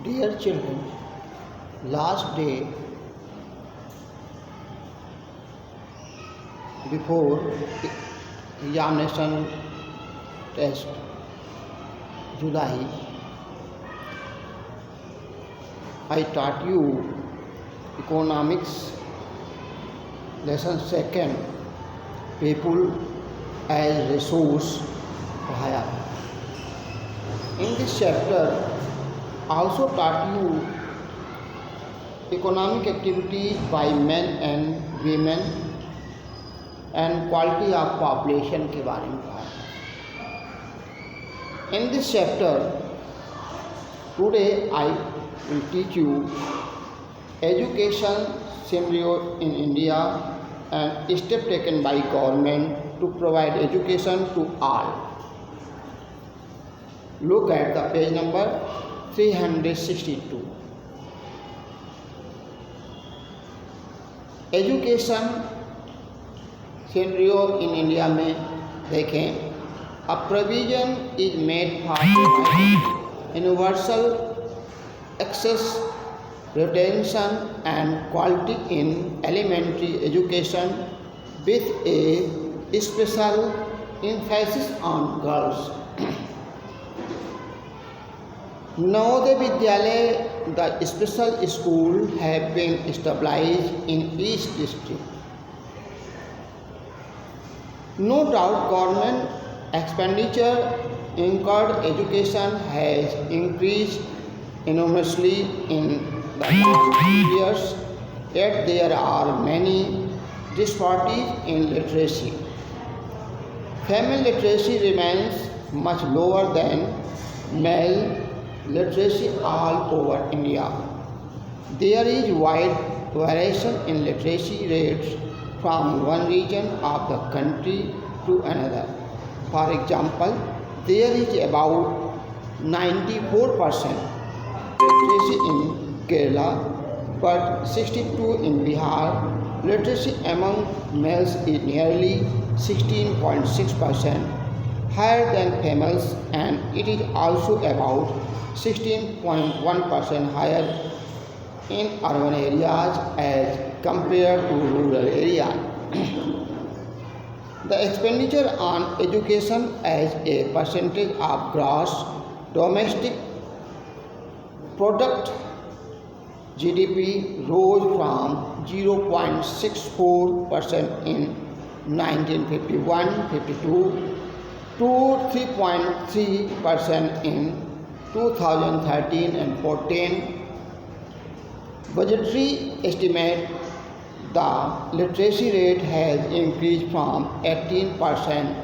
Dear children, last day before examination test, July, I taught you economics lesson second, people as resource पढ़ाया. In this chapter, also taught you economic activities by men and women and quality of population के बारे में पढ़ा. In this chapter, today I will teach you education scenario in India and step taken by government to provide education to all. Look at the page number 362. Education scenario in India में देखें, a provision is made for universal access, retention and quality in elementary education with a special emphasis on girls. Navodaya Vidyalaya, the special school, have been established in each district. No doubt government expenditure incurred education has increased enormously in the last years, yet there are many disparities in literacy. Female literacy remains much lower than male literacy all over India. There is wide variation in literacy rates from one region of the country to another. For example, there is about 94% literacy in Kerala, but 62% in Bihar. Literacy among males is nearly 16.6%, higher than females, and it is also about 16.1% higher in urban areas as compared to rural areas. The expenditure on education as a percentage of gross domestic product GDP rose from 0.64% in 1951-52 to 3.3% in 2013 and 14. Budgetary estimate, the literacy rate has increased from 18%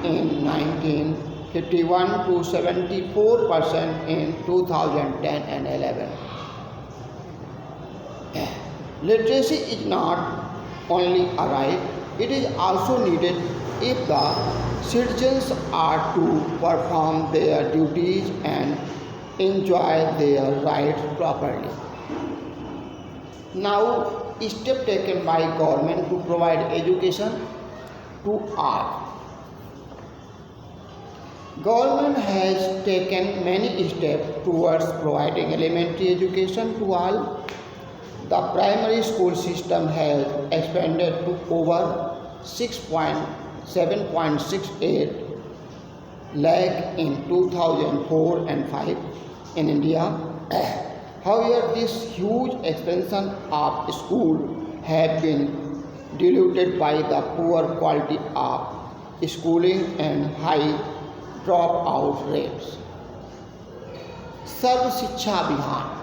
in 1951 to 74% in 2010 and 11. Literacy is not only a right, it is also needed if the citizens are to perform their duties and enjoy their rights properly. Now, step taken by government to provide education to all. Government has taken many steps towards providing elementary education to all. The primary school system has expanded to over 7.68 lakh in 2004 and 5 in India. However, this huge expansion of school have been diluted by the poor quality of schooling and high dropout rates. Sarv Shiksha Abhiyan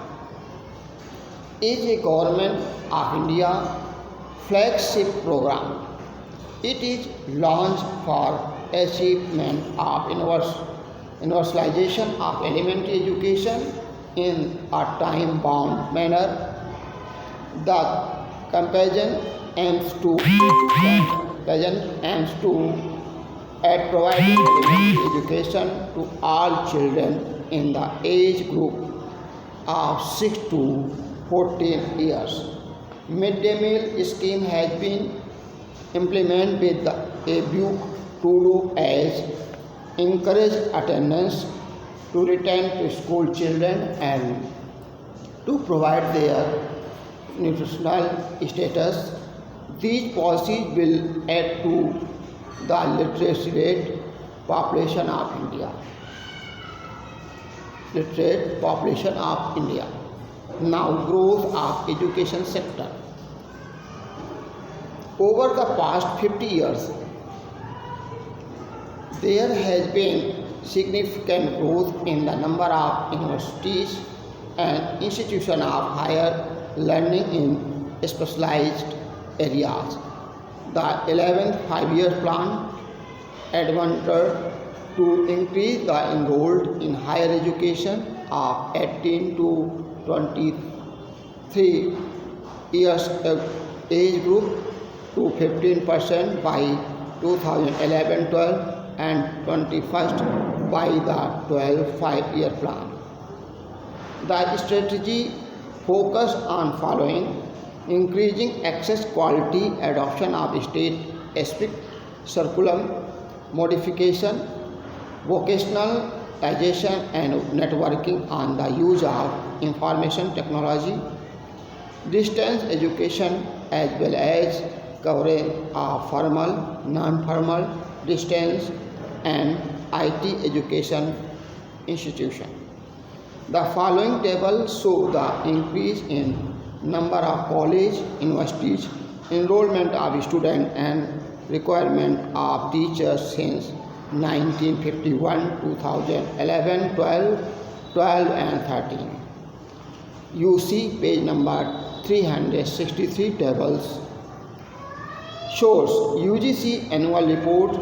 is a Government of India flagship program. It is launched for achievement of universalization of elementary education in a time-bound manner. The campaign aims to at providing elementary education to all children in the age group of 6 to 14 years. Mid-day meal scheme has been implemented with a view to do as encourage attendance to return to school children and to provide their nutritional status. These policies will add to the literacy rate population of India. Literate population of India. Now, growth of education sector. Over the past 50 years, there has been significant growth in the number of universities and institutions of higher learning in specialized areas. The 11th five-year plan advances to increase the enrolled in higher education of 18 to 23 years age group to 15% by 2011-12 and 21st by the 12th five-year plan. The strategy focused on following: increasing access, quality, adoption of state-specific curriculum, modification, vocationalization and networking on the use of information technology, distance education as well as coverage of formal, non-formal, distance and IT education institution. The following table shows the increase in number of college, universities, enrollment of students and requirement of teachers since 1951, 2011, 12 and 13. You see page number 363 tables shows UGC annual report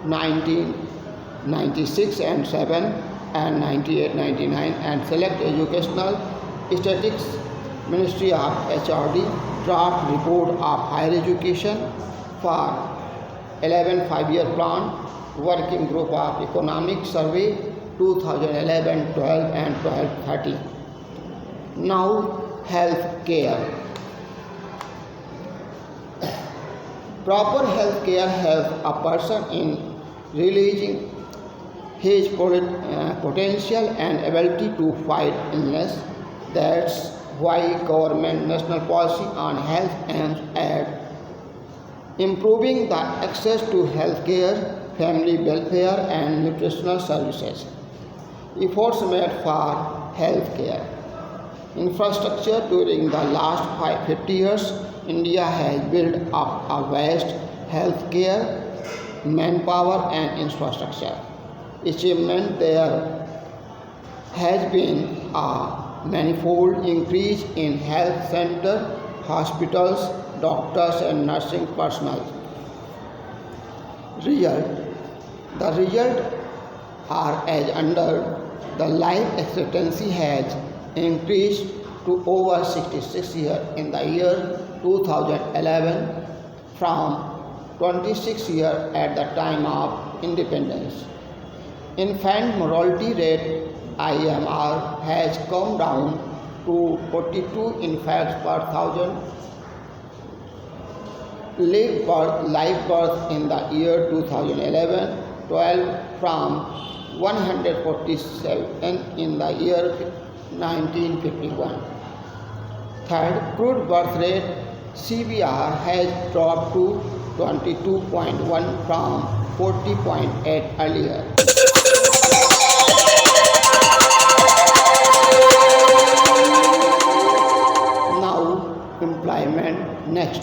1996 and 7 and 98-99 and select educational statistics Ministry of HRD draft report of higher education for 11 five-year plan working group of economic survey 2011, 12 and 12, 13. Now health care. Proper health care helps a person in realizing his potential and ability to fight illness. That's why government national policy on health aims at improving the access to health care, family welfare and nutritional services. Efforts made for health care. Infrastructure. During the last 50 years, India has built up a vast health care, manpower and infrastructure. Achievement. There has been a manifold increase in health centers, hospitals, doctors and nursing personnel. Result. The result are as under: the life expectancy has increased to over 66 years in the year 2011 from 26 years at the time of independence. Infant mortality rate IMR has come down to 42 infants per thousand. Live birth in the year 2011-12 from 147 in the year 1951. Third, crude birth rate CBR has dropped to 22.1 from 40.8 earlier. Now, employment next.